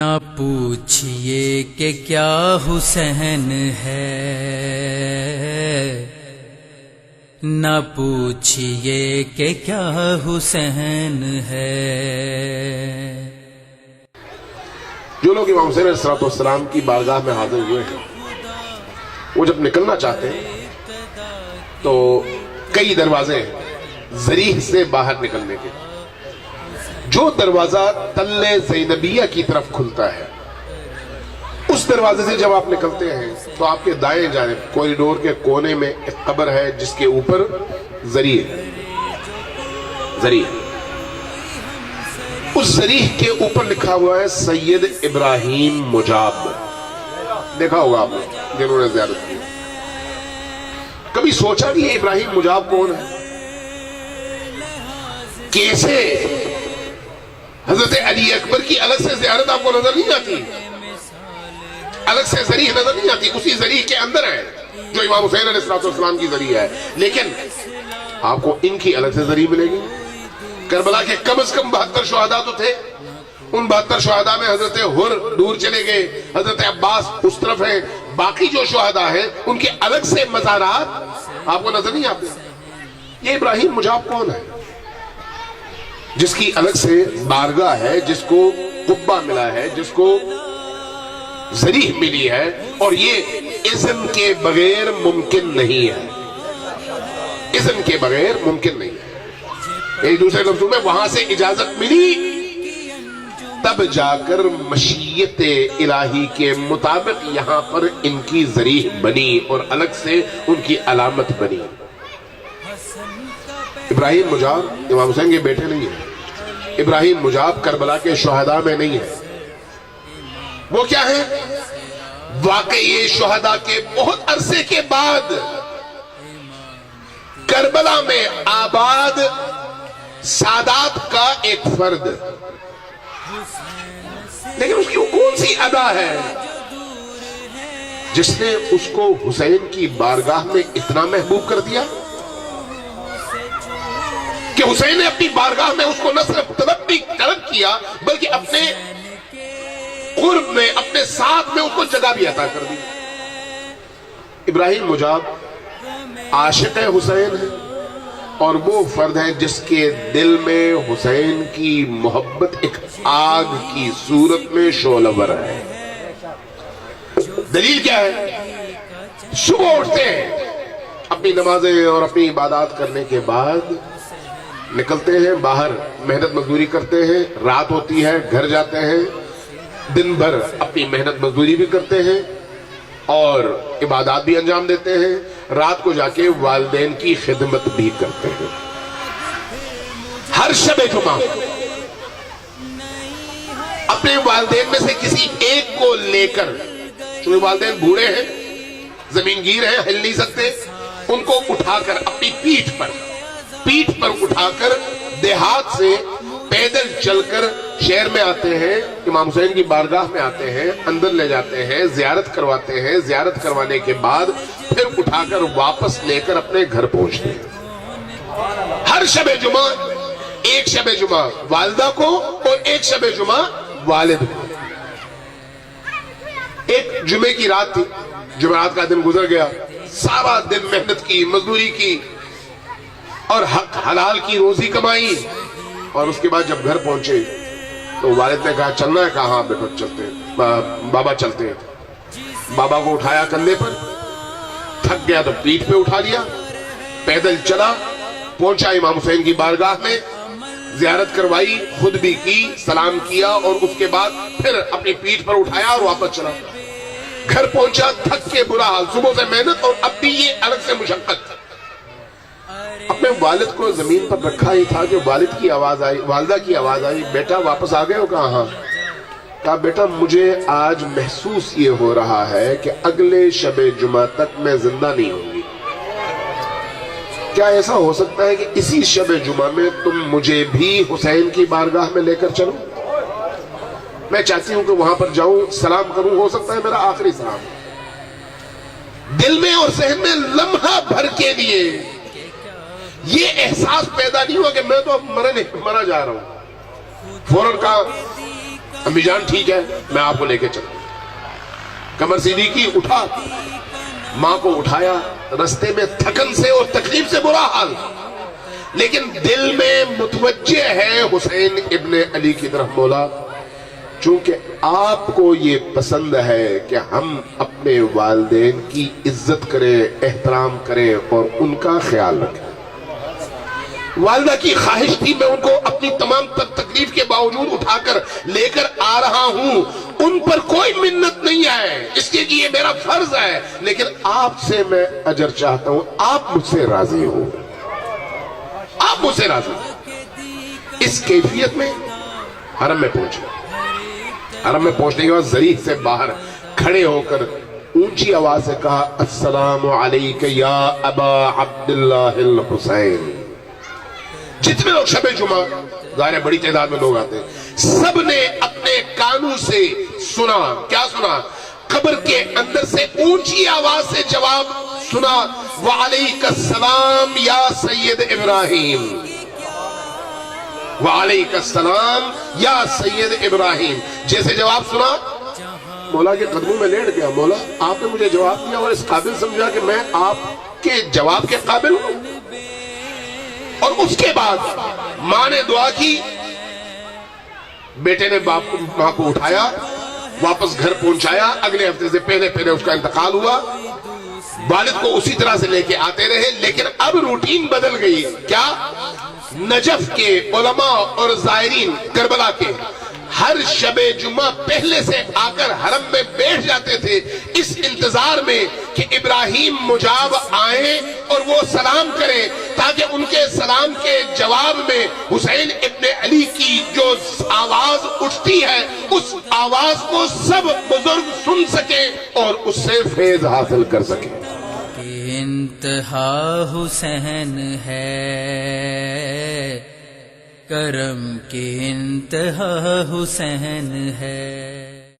نہ پوچھئے کہ کیا حسین ہے، نہ پوچھئے کہ کیا حسین ہے۔ جو لوگ امام حسین علیہ السلام کی بارگاہ میں حاضر ہوئے ہیں، وہ جب نکلنا چاہتے ہیں تو کئی دروازے ہیں ذریح سے باہر نکلنے کے۔ جو دروازہ تل زینبیہ کی طرف کھلتا ہے، اس دروازے سے جب آپ نکلتے ہیں تو آپ کے دائیں جانب کوریڈور کے کونے میں ایک قبر ہے جس کے اوپر ذریح اس ذریح کے اوپر لکھا ہوا ہے سید ابراہیم مجاب۔ دیکھا ہوگا آپ نے جنہوں نے زیارت کی۔ کبھی سوچا کہ یہ ابراہیم مجاب کون ہے؟ کیسے حضرت علی اکبر کی الگ سے زیارت آپ کو نظر نہیں آتی، الگ سے ذریح نظر نہیں آتی، اسی ذریح کے اندر ہے جو امام حسین علیہ السلام کی ذریح ہے، لیکن آپ کو ان کی الگ سے ذریح ملے گی۔ کربلا کے کم از کم 72 شہداء تو تھے، ان 72 شہداء میں حضرت حر دور چلے گئے، حضرت عباس اس طرف ہیں، باقی جو شہداء ہیں ان کے الگ سے مزارات آپ کو نظر نہیں آتے۔ یہ ابراہیم مجاب کون ہے جس کی الگ سے بارگاہ ہے، جس کو قبہ ملا ہے، جس کو ذریح ملی ہے، اور یہ اذن کے بغیر ممکن نہیں ہے، اذن کے بغیر ممکن نہیں ہے۔ ایک دوسرے لفظوں میں وہاں سے اجازت ملی تب جا کر مشیت الہی کے مطابق یہاں پر ان کی ذریح بنی اور الگ سے ان کی علامت بنی۔ ابراہیم مجاب امام حسین کے بیٹے نہیں ہیں، ابراہیم مجاب کربلا کے شہداء میں نہیں ہے۔ وہ کیا ہے؟ واقعی شہداء کے بہت عرصے کے بعد کربلا میں آباد سادات کا ایک فرد، لیکن اس کی وہ کون سی ادا ہے جس نے اس کو حسین کی بارگاہ میں اتنا محبوب کر دیا کہ حسین نے اپنی بارگاہ میں اس کو نہ صرف طلب کیا بلکہ اپنے قرب میں، اپنے ساتھ میں اس کو جگہ بھی عطا کر دی۔ ابراہیم مجاب عاشق حسین ہے اور وہ فرد ہے جس کے دل میں حسین کی محبت ایک آگ کی صورت میں شعلہ ور ہے۔ دلیل کیا ہے؟ صبح اٹھتے ہیں، اپنی نمازیں اور اپنی عبادات کرنے کے بعد نکلتے ہیں باہر، محنت مزدوری کرتے ہیں، رات ہوتی ہے گھر جاتے ہیں، دن بھر اپنی محنت مزدوری بھی کرتے ہیں اور عبادات بھی انجام دیتے ہیں، رات کو جا کے والدین کی خدمت بھی کرتے ہیں۔ ہر شب جمعہ اپنے والدین میں سے کسی ایک کو لے کر، چونکہ والدین بوڑھے ہیں، زمین گیر ہیں، ہل نہیں سکتے، ان کو اٹھا کر اپنی پیٹھ پر اٹھا کر دیہات سے پیدل چل کر شہر میں آتے ہیں، امام حسین کی بارگاہ میں آتے ہیں، اندر لے جاتے ہیں، زیارت کرواتے ہیں، زیارت کروانے کے بعد پھر اٹھا کر واپس لے کر اپنے گھر پہنچتے ہیں۔ ہر شب جمعہ، ایک شب جمعہ والدہ کو اور ایک شب جمعہ والد کو۔ ایک جمعے کی رات تھی، جمعرات کا دن گزر گیا، سارا دن محنت کی، مزدوری کی اور حق حلال کی روزی کمائی، اور اس کے بعد جب گھر پہنچے تو والد نے کہا چلنا ہے؟ کہا ہاں بیٹا چلتے ہیں، بابا چلتے ہیں۔ بابا کو اٹھایا کندھے پر، تھک گیا تو پیٹھ پہ اٹھا لیا، پیدل چلا، پہنچا امام حسین کی بارگاہ میں، زیارت کروائی، خود بھی کی، سلام کیا، اور اس کے بعد پھر اپنی پیٹھ پر اٹھایا اور واپس چلا۔ گھر پہنچا تھک کے برا حال، صبح سے محنت اور اب بھی یہ الگ سے مشقت۔ اپنے والد کو زمین پر رکھا ہی تھا کہ والد کی آواز آئی، والدہ کی آواز آئی، بیٹا واپس آ گئے ہو؟ کہا ہاں۔ کہا بیٹا مجھے آج محسوس یہ ہو رہا ہے کہ اگلے شب جمعہ تک میں زندہ نہیں ہوں گی، کیا ایسا ہو سکتا ہے کہ اسی شب جمعہ میں تم مجھے بھی حسین کی بارگاہ میں لے کر چلو؟ میں چاہتی ہوں کہ وہاں پر جاؤں، سلام کروں، ہو سکتا ہے میرا آخری سلام۔ دل میں اور ذہن میں لمحہ بھر کے لیے یہ احساس پیدا نہیں ہوا کہ میں تو اب مرا جا رہا ہوں۔ فوراً کہا امی جان ٹھیک ہے میں آپ کو لے کے چلوں. کمر سیدھی کی, اٹھا, ماں کو اٹھایا. رستے میں تھکن سے اور تکلیف سے برا حال, لیکن دل میں متوجہ ہے حسین ابن علی کی طرف. مولا چونکہ آپ کو یہ پسند ہے کہ ہم اپنے والدین کی عزت کریں, احترام کریں اور ان کا خیال رکھیں. والدہ کی خواہش تھی میں ان کو اپنی تمام تکلیف کے باوجود اٹھا کر لے کر آ رہا ہوں. ان پر کوئی منت نہیں ہے, اس لیے کہ یہ میرا فرض ہے, لیکن آپ سے میں اجر چاہتا ہوں. آپ مجھ سے راضی ہو, آپ مجھ سے راضی ہو. اس کیفیت میں حرم میں پہنچے. حرم میں پہنچنے کے بعد ذریح سے باہر کھڑے ہو کر اونچی آواز سے کہا, السلام علیک یا ابا عبداللہ الحسین. جتنے لوگ شب جمعہ, ظاہر بڑی تعداد میں لوگ آتے ہیں, سب نے اپنے کانوں سے سنا. کیا سنا؟ قبر کے اندر سے اونچی آواز سے جواب سنا, وعلیک السلام یا سید ابراہیم, وعلیک السلام یا سید ابراہیم. جیسے جواب سنا مولا کے قدموں میں لیٹ گیا. مولا آپ نے مجھے جواب دیا اور اس قابل سمجھا کہ میں آپ کے جواب کے قابل ہوں. اور اس کے بعد ماں نے دعا کی, بیٹے نے ماں کو اٹھایا, واپس گھر پہنچایا. اگلے ہفتے سے پہلے اس کا انتقال ہوا. والد کو اسی طرح سے لے کے آتے رہے, لیکن اب روٹین بدل گئی. کیا؟ نجف کے علماء اور زائرین کربلا کے ہر شب جمعہ پہلے سے آ کر حرم میں بیٹھ جاتے تھے اس انتظار میں کہ ابراہیم مجاب آئیں اور وہ سلام کریں, تاکہ ان کے سلام کے جواب میں حسین ابن علی کی جو آواز اٹھتی ہے اس آواز کو سب بزرگ سن سکیں اور اس سے فیض حاصل کر سکیں. انتہا حسین ہے, کرم کی انتہا حسین ہے.